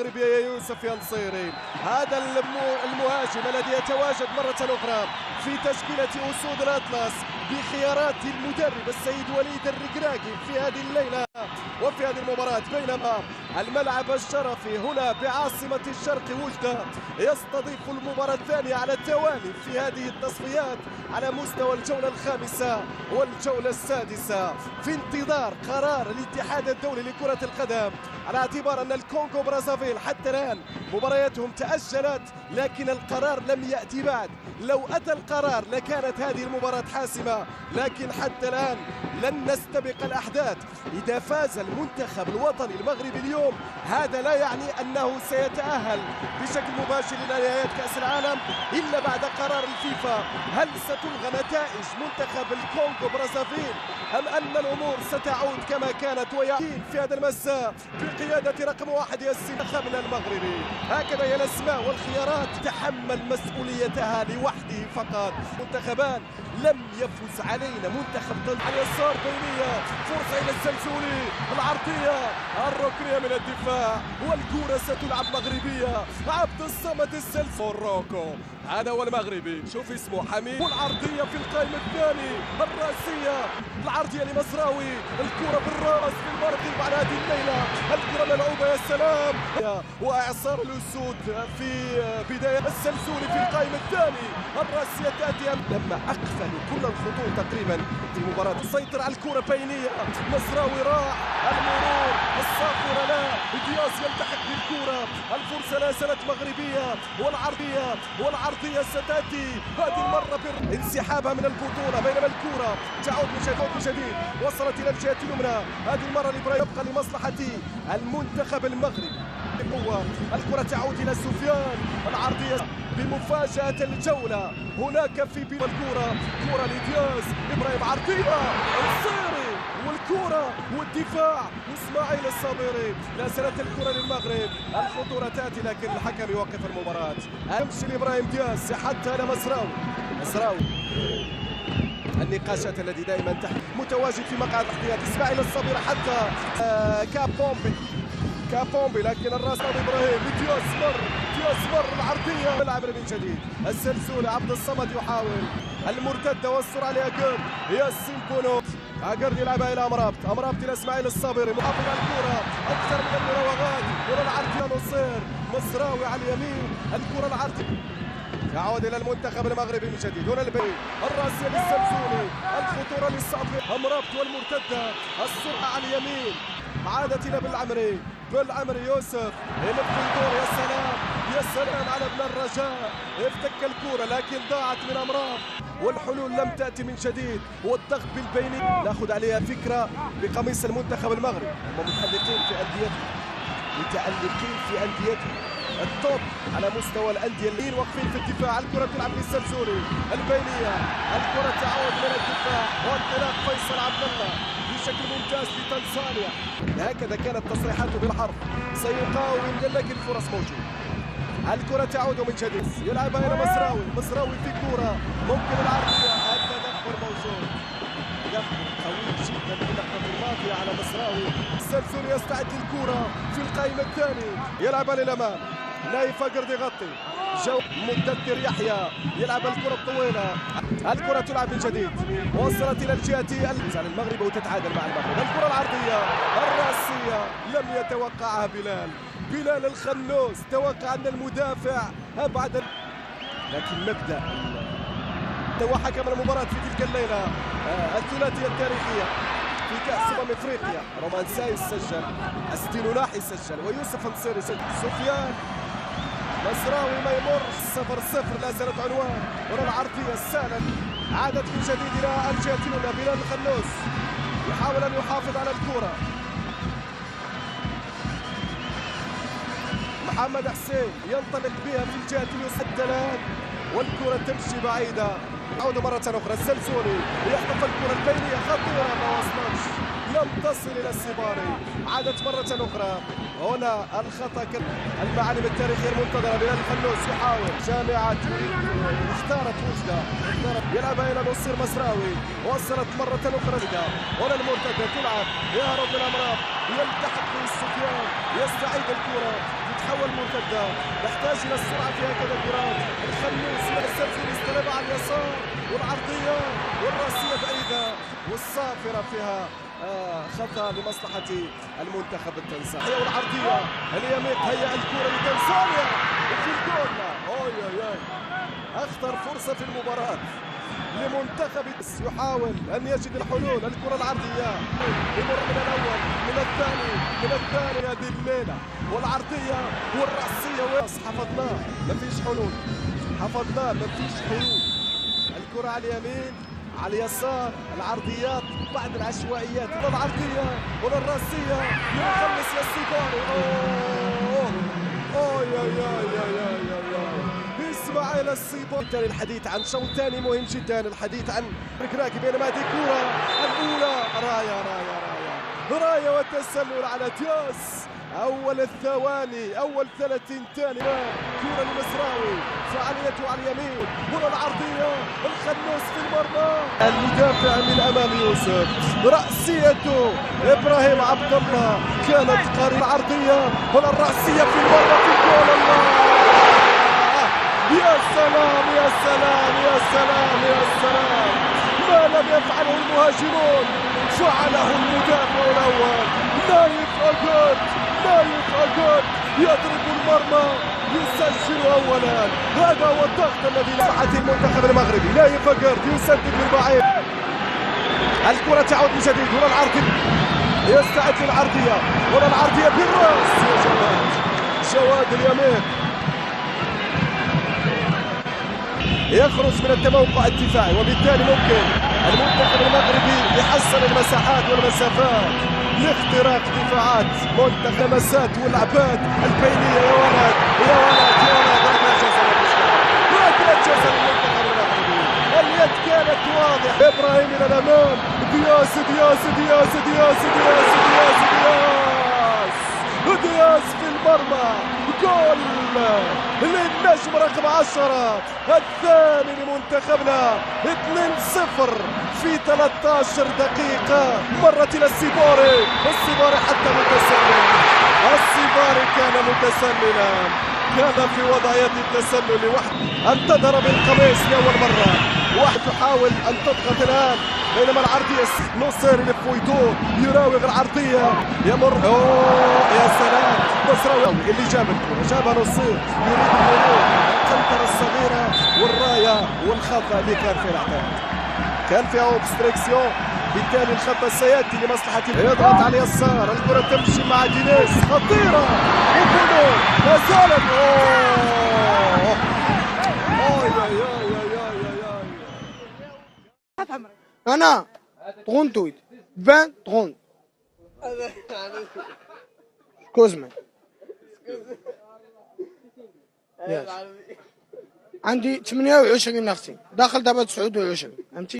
المغربية يا يوسف يا نصيري. هذا المهاجم الذي يتواجد مرة أخرى في تشكيلة أسود الأطلس بخيارات المدرب السيد وليد الركراكي في هذه الليلة وفي هذه المباراة، بينما الملعب الشرفي هنا بعاصمة الشرق وجدة يستضيف المباراة الثانية على التوالي في هذه التصفيات على مستوى الجولة الخامسة والجولة السادسة، في انتظار قرار الاتحاد الدولي لكرة القدم على اعتبار أن الكونغو برازافيل حتى الآن مبارياتهم تأجلت، لكن القرار لم يأتي بعد. لو أتى القرار لكانت هذه المباراة حاسمة، لكن حتى الآن لن نستبق الأحداث. إذا فاز المنتخب الوطني المغربي اليوم هذا لا يعني أنه سيتأهل بشكل مباشر إلى نهاية كأس العالم إلا بعد قرار الفيفا. هل ستلغى نتائج منتخب الكونغو برازافيل أم أن الأمور ستعود كما كانت ويعيد في هذا المساء بقيادة رقم 1 منتخبنا المغربي؟ هكذا هي الأسماء والخيارات، تحمل مسؤوليتها لوحده فقط. منتخبان لم يفز علينا، منتخب على اليسار بينية، فرصة إلى السلسولي، العرضية، الركنية من الدفاع، والكرة ستلعب مغربية. عبد الصمد السلسولي روكو، هذا هو المغربي، شوف اسمه حميد، والعرضية في القائم الثاني، الرأسية، العرضية لمصراوي، الكرة بالراس في المرقب على هذه الليلة، الكرة ملعوبة يا سلام، وإعصار الأسود في بداية السلسولي في القائم الثاني، الرأسية تأتي لما أقفلوا كل الخطوط تقريبا في المباراة. سيطر على الكرة بينية، مصراوي راح، المرور، الصافرة لا، دياز يلتحق بالكرة، الفرصة لا زالت مغربية، والعرضية ستأتي هذه المرة انسحابها من البطولة، بينما الكرة تعود من جديد، وصلت إلى الجهة اليمنى، هذه المرة لإبراهيم يبقى لمصلحة المنتخب المغربي بقوة. الكرة تعود إلى سفيان، العرضية بمفاجأة الجولة هناك في الكرة، كرة لدياز، إبراهيم عرضية، الصيري والكرة والدفاع، وإسماعيل الصابري، لا زالت الكرة للمغرب، الخطورة تأتي لكن الحكم يوقف المباراة. يمشي لإبراهيم دياز حتى إلى مصراوي النقاشات الذي دائما متواجد في مقعد الاحتياط. اسماعيل الصابري حتى كابومبي، لكن الراس ابراهيم دياز مر العرضيه، ملعب من جديد، السلسولي، عبد الصمد يحاول المرتده والسرعه لاجر، ياسين بونو، اجر يلعبها الى امرابط الى اسماعيل الصابري، محافظ على الكره، اكثر من المراوغات، كره العرضيه نصير، مصراوي على اليمين، الكره العرضيه يعود الى المنتخب المغربي من جديد. هنا الراسيه للسلسولي، الخطوره للصابري، امرابط والمرتده، السرعه على اليمين، عادت الى بالعمري يوسف، يلف الكره، يا سلام على ابن الرجاء، افتك الكره لكن ضاعت من امرابط، والحلول لم تأتي من جديد، والضغط بالبيني ناخذ عليها فكرة بقميص المنتخب المغربي، هم متألقين في أنديتهم التوب على مستوى الأندية اللي واقفين في الدفاع. الكرة تلعب للسلسولي، البينية، الكرة تعود من الدفاع، وانطلاق فيصل عبد الله بشكل ممتاز في تنزانيا. هكذا كانت تصريحاته بالحرف، سيقاوم لكن الفرص موجودة. الكرة تعود من جديد، يلعبها إلى مصراوي في كرة ممكن العرضية، التدخل موجود، تدخل قوي جدا في اللحظة الماضية على مصراوي. السلسولي يستعد للكرة في القائم الثاني، يلعبها للأمام، نايف قرد يغطي، جو مدثر يحيى يلعب الكرة الطويلة، الكرة تلعب من جديد، وصلت إلى الجهة المغرب وتتعادل مع المغرب. الكرة العرضية الرأسية لم يتوقعها بلال الخنوس، توقع أن المدافع أبعد، لكن مبدأ وحكم المباراة في تلك الليلة الثلاثية التاريخية في كأس أفريقيا. رومان سايس سجل، أستينو ناحي سجل، ويوسف نصيري سجل، سفيان مصراوي ما يمر، 0-0 لا زالت عنوان. ورا العرضية السالم عادت من جديد إلى الجهة اليمنى، بلال الخنوس يحاول أن يحافظ على الكرة، محمد حسين ينطلق بها في الجهة اليسرى الآن، والكرة تمشي بعيدة. عود مرة أخرى السلسولي يخطف الكرة البينية خطيرة، ما وصلتش، لم تصل إلى السباري. عادت مرة أخرى، هنا الخطأ، المعالم التاريخية المنتظرة. بلال الخنوس يحاول، جامعة اختارت وجدة، يلعبها إلى نصير مصراوي، وصلت مرة أخرى، هنا المرتدة تلعب، يهرب من الأمراض، يلتحق به سفيان، يستعيد الكرة، تتحول المرتده، نحتاج الى السرعه في هكذا الكرات. الخنوس يسترسل يستلم على اليسار، والعرضيه والراسيه بعيده، والصافره فيها خطا لمصلحه المنتخب التنزاني. والعرضيه اليمين، هيا الكره لتنزانيا وفي الجول. اوي اخطر فرصه في المباراه لمنتخب يحاول ان يجد الحلول. الكره العرضيه يمر من الاول من الثاني هذه الليله، والعرضيه والراسيه حفظناه ما فيش حلول، حفظناه ما فيش حلول. الكره على اليمين على اليسار، العرضيات بعض العشوائيات، العرضيه والراسيه يخلص للسيباري. اوه يا اسماعيل السيباري. الحديث عن شوط ثاني مهم جدا، الحديث عن ركراكي، بينما هذه الكره الاولى رايه والتسلل على دياس. اول الثواني، اول 30 ثانيه، كره لمسراوي فعاليته على اليمين، كره العرضيه الخنوس في المرمى، المدافع من امام يوسف، راسيته ابراهيم عبد الله كانت قريبه، العرضيه هنا الراسيه في المرمى في الجول. الله يا سلام يا سلام يا سلام يا سلام، ما لم يفعله المهاجمون فعله المدافع الاول. نايف أجود يضرب المرمى، يسجل اولا. هذا هو الضغط الذي لمحته المنتخب المغربي. نايف أجود يسدد من بعيد، الكرة تعود من جديد. هنا العرضية، يستعد للعرضية، هنا العرضية بالراس يا جواد اليمين يخرج من التموقع الدفاعي، وبالتالي ممكن المنتخب المغربي يحسن المساحات والمسافات لاختراق دفاعات منتخب. المسات واللعبات البينيه، يا ولد ركله جزاء للمنتخب المغربي. اليد كانت واضحه، ابراهيم الى الامام، دياس في المرمى، جول للنجم رقم 10 الثاني لمنتخبنا. 2-0 في 13 دقيقة. مرت إلى السيباري حتى متسلل، السيباري كان متسللا، كان في وضعية التسلل انتظر بالقميص لأول مرة. واحد يحاول أن تضغط الآن، بينما العرضية نصير يلف ويدور، يراوغ العرضية، يمر. يا سلام، مسراوي اللي جاب الكرة، جابها نصير يريد المرور، القنطرة الصغيرة والراية والخطأ اللي كان في الاعتراض، كان فيها اوبستريكسيون، بالتالي الخطأ سيأتي لمصلحة. يضغط على اليسار، الكرة تمشي مع دينيس، خطيرة وكونو ما زالت. أنا 38 20 30 كوزمان عندي 28 اختي، داخل دابا 29.